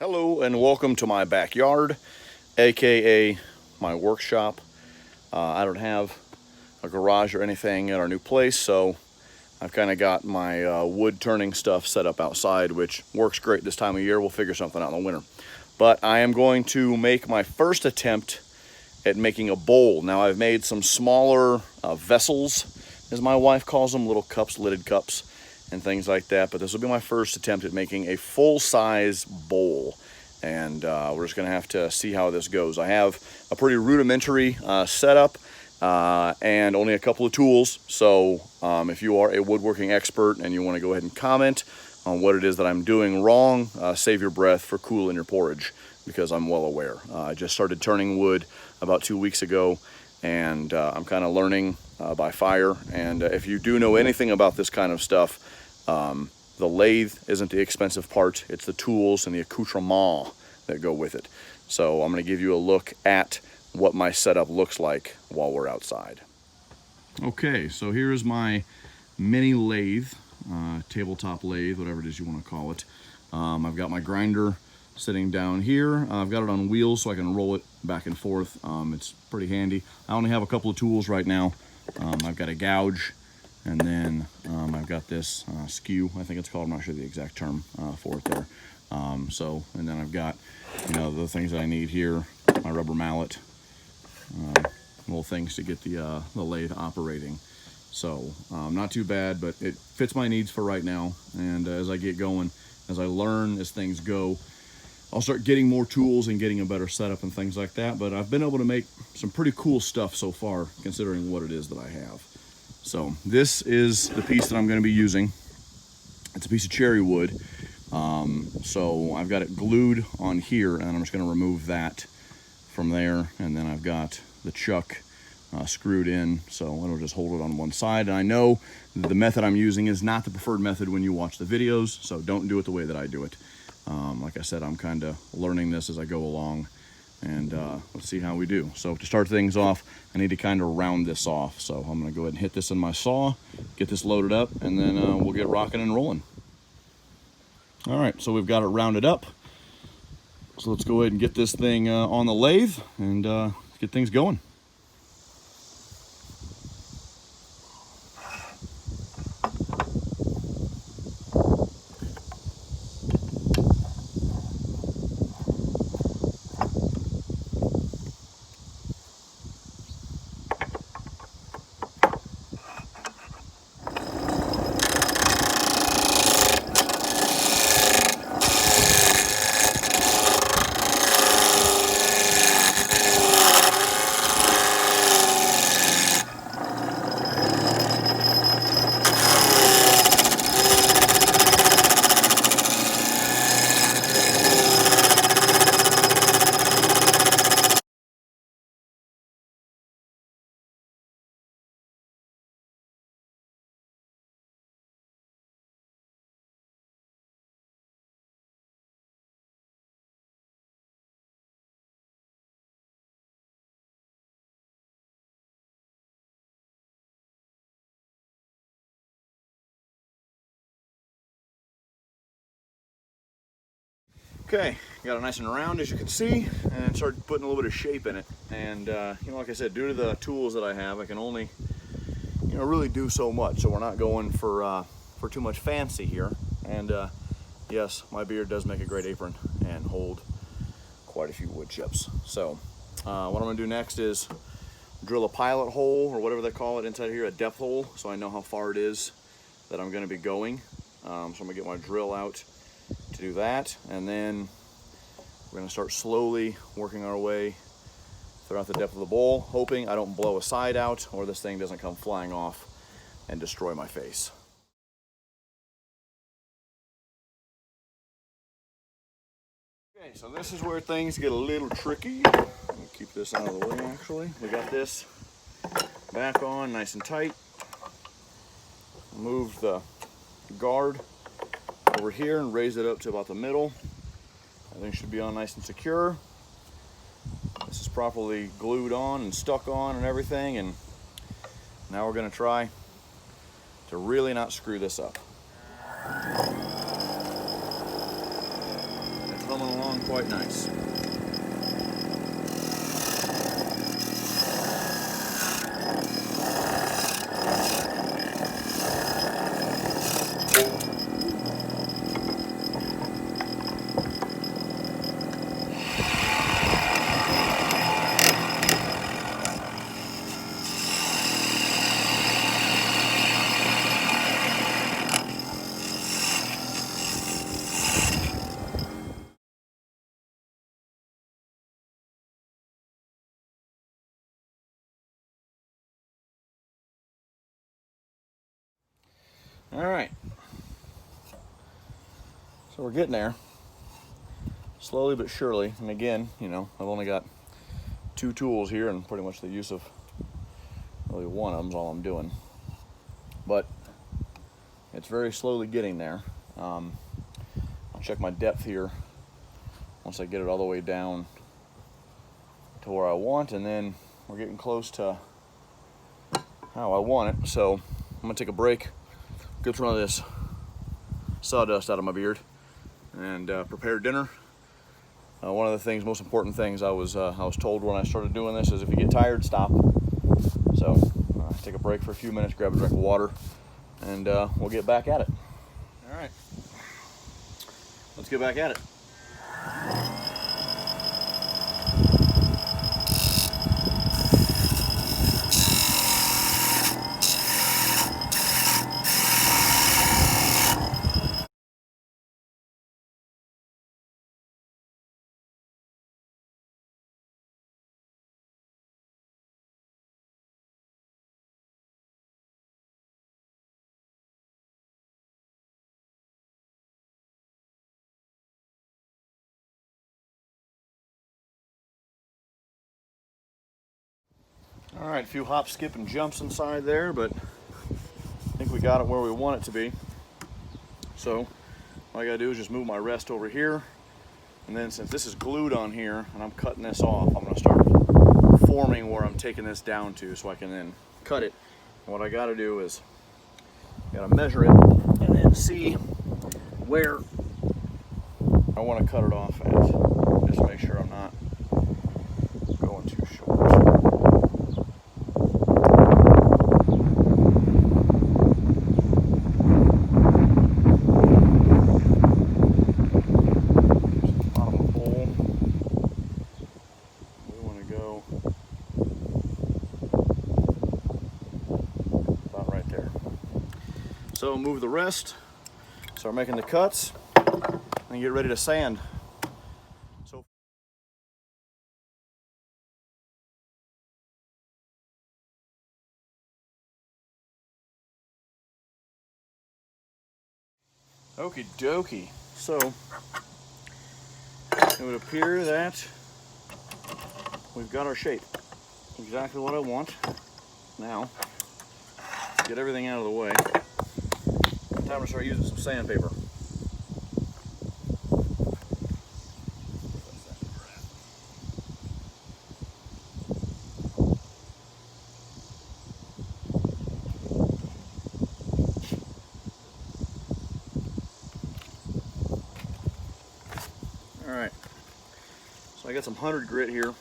Hello and welcome to my backyard, aka my workshop. I don't have a garage or anything at our new place, so I've kind of got my wood turning stuff set up outside, which works great this time of year. We'll figure something out in the winter. But I am going to make my first attempt at making a bowl. Now I've made some smaller vessels, as my wife calls them, little cups, lidded cups, and things like that. But this will be my first attempt at making a full-size bowl. And we're just gonna have to see how this goes. I have a pretty rudimentary setup and only a couple of tools. So if you are a woodworking expert and you wanna go ahead and comment on what it is that I'm doing wrong, save your breath for cool in your porridge, because I'm well aware. I just started turning wood about 2 weeks ago, and I'm kind of learning by fire. And if you do know anything about this kind of stuff, the lathe isn't the expensive part, it's the tools and the accoutrement that go with it. So I'm gonna give you a look at what my setup looks like while we're outside. Okay, so here's my mini lathe, tabletop lathe, whatever it is you wanna call it. I've got my grinder sitting down here. I've got it on wheels so I can roll it back and forth. It's pretty handy. I only have a couple of tools right now. I've got a gouge, and then I've got this skew, I think it's called. I'm not sure the exact term for it there. And then I've got, the things that I need here, my rubber mallet, little things to get the lathe operating. So not too bad, but it fits my needs for right now. And as I get going, as I learn, as things go, I'll start getting more tools and getting a better setup and things like that. But I've been able to make some pretty cool stuff so far, considering what it is that I have. So this is the piece that I'm going to be using. It's a piece of cherry wood. So I've got it glued on here, and I'm just going to remove that from there. And then I've got the chuck screwed in, so it'll just hold it on one side. And I know the method I'm using is not the preferred method when you watch the videos, so don't do it the way that I do it. Like I said, I'm kind of learning this as I go along, and let's see how we do. So to start things off, I need to kind of round this off. So I'm going to go ahead and hit this in my saw, get this loaded up, and then we'll get rocking and rolling. All right, so we've got it rounded up. So let's go ahead and get this thing on the lathe and get things going. Okay, got it nice and round, as you can see, and started putting a little bit of shape in it. And like I said, due to the tools that I have, I can only really do so much. So we're not going for too much fancy here. And yes, my beard does make a great apron and hold quite a few wood chips. So what I'm gonna do next is drill a pilot hole, or whatever they call it inside here, a depth hole, so I know how far it is that I'm gonna be going. So I'm gonna get my drill out to do that, and then we're going to start slowly working our way throughout the depth of the bowl, hoping I don't blow a side out or this thing doesn't come flying off and destroy my face. Okay, so this is where things get a little tricky. Let me keep this out of the way, actually. We got this back on nice and tight. Move the guard over here and raise it up to about the middle. Everything should be on nice and secure. This is properly glued on and stuck on and everything, and now we're going to try to really not screw this up. It's humming along quite nice. All right, so we're getting there, slowly but surely. And again, you know, I've only got 2 tools here, and pretty much the use of really one of them's all I'm doing. But it's very slowly getting there. I'll check my depth here once I get it all the way down to where I want, and then we're getting close to how I want it. So I'm gonna take a break, get some of this sawdust out of my beard, and prepare dinner. One of the things, most important things I was told when I started doing this is if you get tired, stop. So take a break for a few minutes, grab a drink of water, and we'll get back at it. All right, let's get back at it. All right, a few hop, skip, and jumps inside there, but I think we got it where we want it to be. So all I gotta do is just move my rest over here, and then since this is glued on here and I'm cutting this off, I'm gonna start forming where I'm taking this down to so I can then cut it. And what I gotta do is I gotta measure it and then see where I want to cut it off at, just to make sure I'm not going too short. Bottom of the bowl. We want to go about right there. So move the rest, start making the cuts, and get ready to sand. So okie dokie. So it would appear that we've got our shape. Exactly what I want. Now, get everything out of the way. Time to start using some sandpaper. All right, so I got some 100 grit here.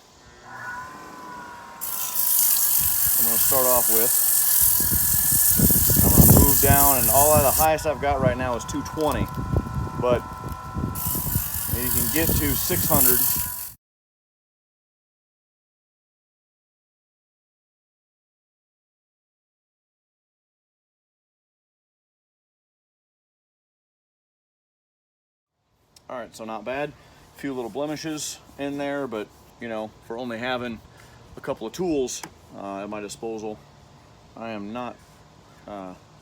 I'm gonna start off with. I'm gonna move down, and the highest I've got right now is 220, but you can get to 600. All right, so not bad. A few little blemishes in there, but you know, for only having a couple of tools at my disposal, I am not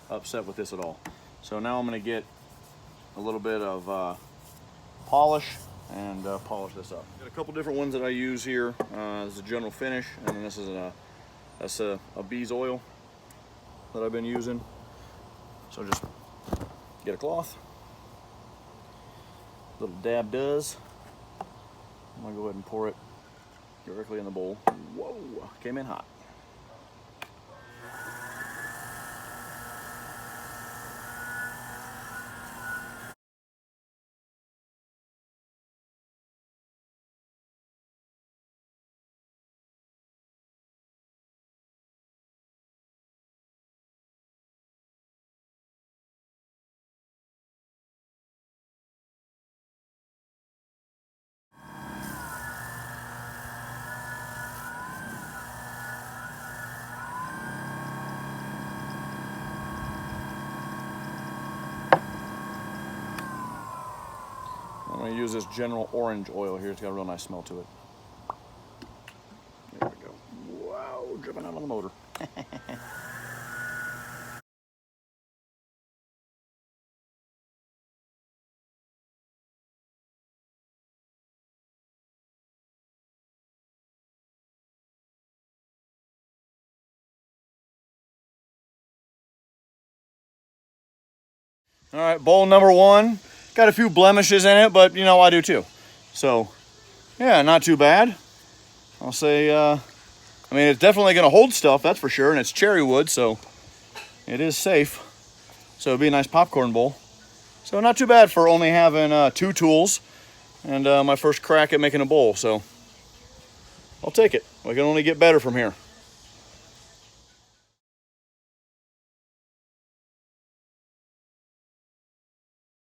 upset with this at all. So now I'm going to get a little bit of polish and polish this up. Got a couple different ones that I use here. This is a general finish, and then this is a bees oil that I've been using. So just get a cloth. Little dab does. I'm gonna go ahead and pour it directly in the bowl. Whoa, came in hot. going to use this General Orange oil here. It's got a real nice smell to it. There we go. Wow, dripping out of the motor. All right, bowl number one. Got a few blemishes in it, but you know, I do too. So, yeah, not too bad. I'll say, I mean, it's definitely going to hold stuff, that's for sure, and it's cherry wood, so it is safe. So it'd be a nice popcorn bowl. So not too bad for only having 2 tools and my first crack at making a bowl. So I'll take it. We can only get better from here.